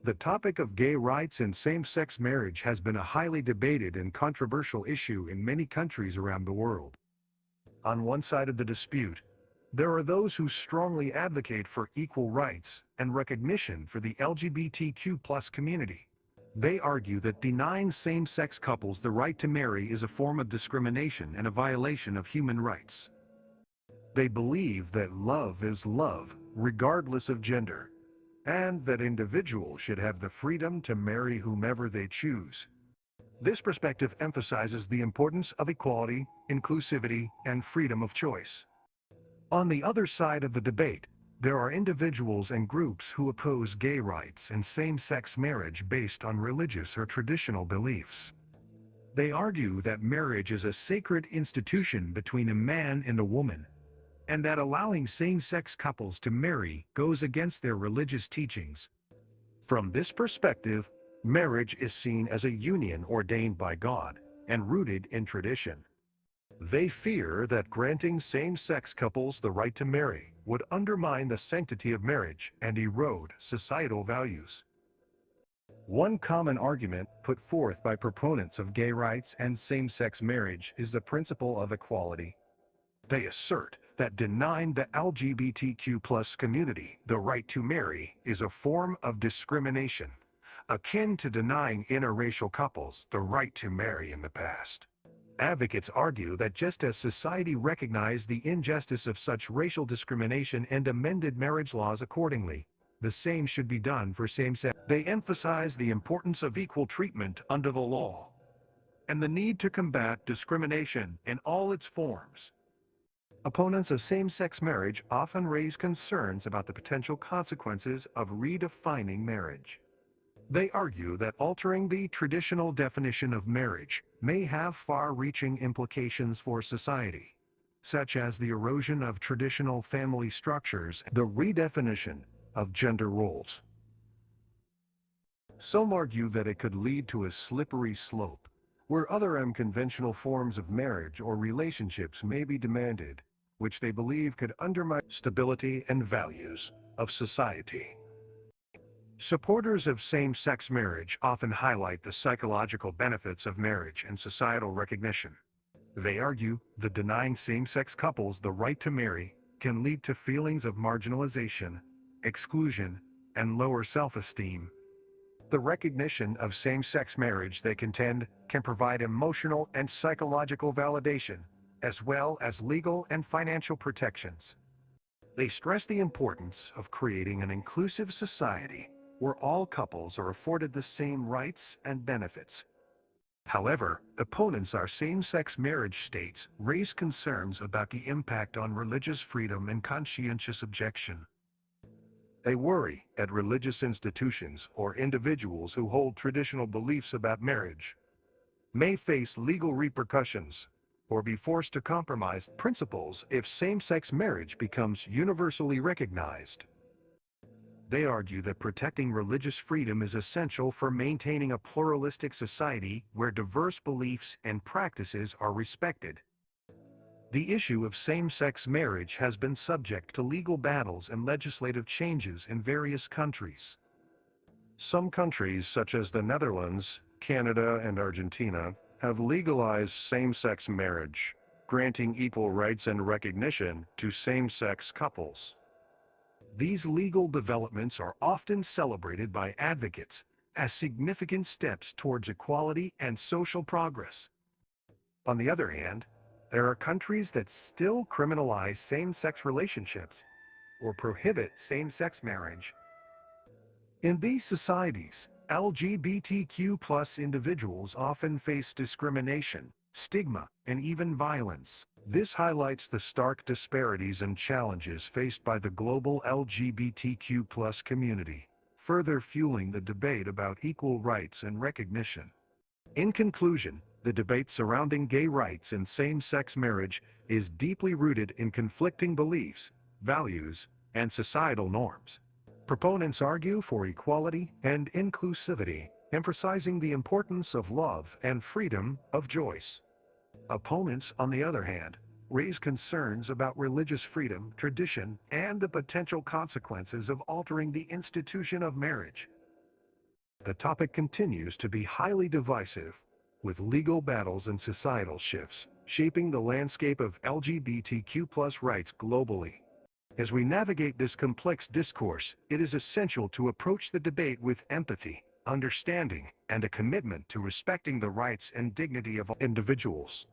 The topic of gay rights and same-sex marriage has been a highly debated and controversial issue in many countries around the world. On one side of the dispute, there are those who strongly advocate for equal rights and recognition for the LGBTQ+ community. They argue that denying same-sex couples the right to marry is a form of discrimination and a violation of human rights. They believe that love is love, regardless of gender, and that individuals should have the freedom to marry whomever they choose. This perspective emphasizes the importance of equality, inclusivity, and freedom of choice. On the other side of the debate, there are individuals and groups who oppose gay rights and same-sex marriage based on religious or traditional beliefs. They argue that marriage is a sacred institution between a man and a woman, and that allowing same-sex couples to marry goes against their religious teachings. From this perspective, marriage is seen as a union ordained by God and rooted in tradition. They fear that granting same-sex couples the right to marry would undermine the sanctity of marriage and erode societal values. One common argument put forth by proponents of gay rights and same-sex marriage is the principle of equality. They assert that denying the LGBTQ+ community the right to marry is a form of discrimination, akin to denying interracial couples the right to marry in the past. Advocates argue that just as society recognized the injustice of such racial discrimination and amended marriage laws accordingly, the same should be done for same-sex. They emphasize the importance of equal treatment under the law and the need to combat discrimination in all its forms. Opponents of same-sex marriage often raise concerns about the potential consequences of redefining marriage. They argue that altering the traditional definition of marriage may have far-reaching implications for society, such as the erosion of traditional family structures and the redefinition of gender roles. Some argue that it could lead to a slippery slope, where other unconventional forms of marriage or relationships may be demanded, which they believe could undermine stability and values of society. Supporters of same-sex marriage often highlight the psychological benefits of marriage and societal recognition. They argue that denying same-sex couples the right to marry can lead to feelings of marginalization, exclusion, and lower self-esteem. The recognition of same-sex marriage, they contend, can provide emotional and psychological validation, as well as legal and financial protections. They stress the importance of creating an inclusive society where all couples are afforded the same rights and benefits. However, opponents of same-sex marriage states raise concerns about the impact on religious freedom and conscientious objection. They worry that religious institutions or individuals who hold traditional beliefs about marriage may face legal repercussions or be forced to compromise principles if same-sex marriage becomes universally recognized. They argue that protecting religious freedom is essential for maintaining a pluralistic society where diverse beliefs and practices are respected. The issue of same-sex marriage has been subject to legal battles and legislative changes in various countries. Some countries, such as the Netherlands, Canada, and Argentina, have legalized same-sex marriage, granting equal rights and recognition to same-sex couples. These legal developments are often celebrated by advocates as significant steps towards equality and social progress. On the other hand, there are countries that still criminalize same-sex relationships or prohibit same-sex marriage. In these societies, LGBTQ+ individuals often face discrimination, stigma, and even violence. This highlights the stark disparities and challenges faced by the global LGBTQ+ community, further fueling the debate about equal rights and recognition. In conclusion, the debate surrounding gay rights and same-sex marriage is deeply rooted in conflicting beliefs, values, and societal norms. Proponents argue for equality and inclusivity, emphasizing the importance of love and freedom of choice. Opponents, on the other hand, raise concerns about religious freedom, tradition, and the potential consequences of altering the institution of marriage. The topic continues to be highly divisive, with legal battles and societal shifts shaping the landscape of LGBTQ+ rights globally. As we navigate this complex discourse, it is essential to approach the debate with empathy, understanding, and a commitment to respecting the rights and dignity of individuals.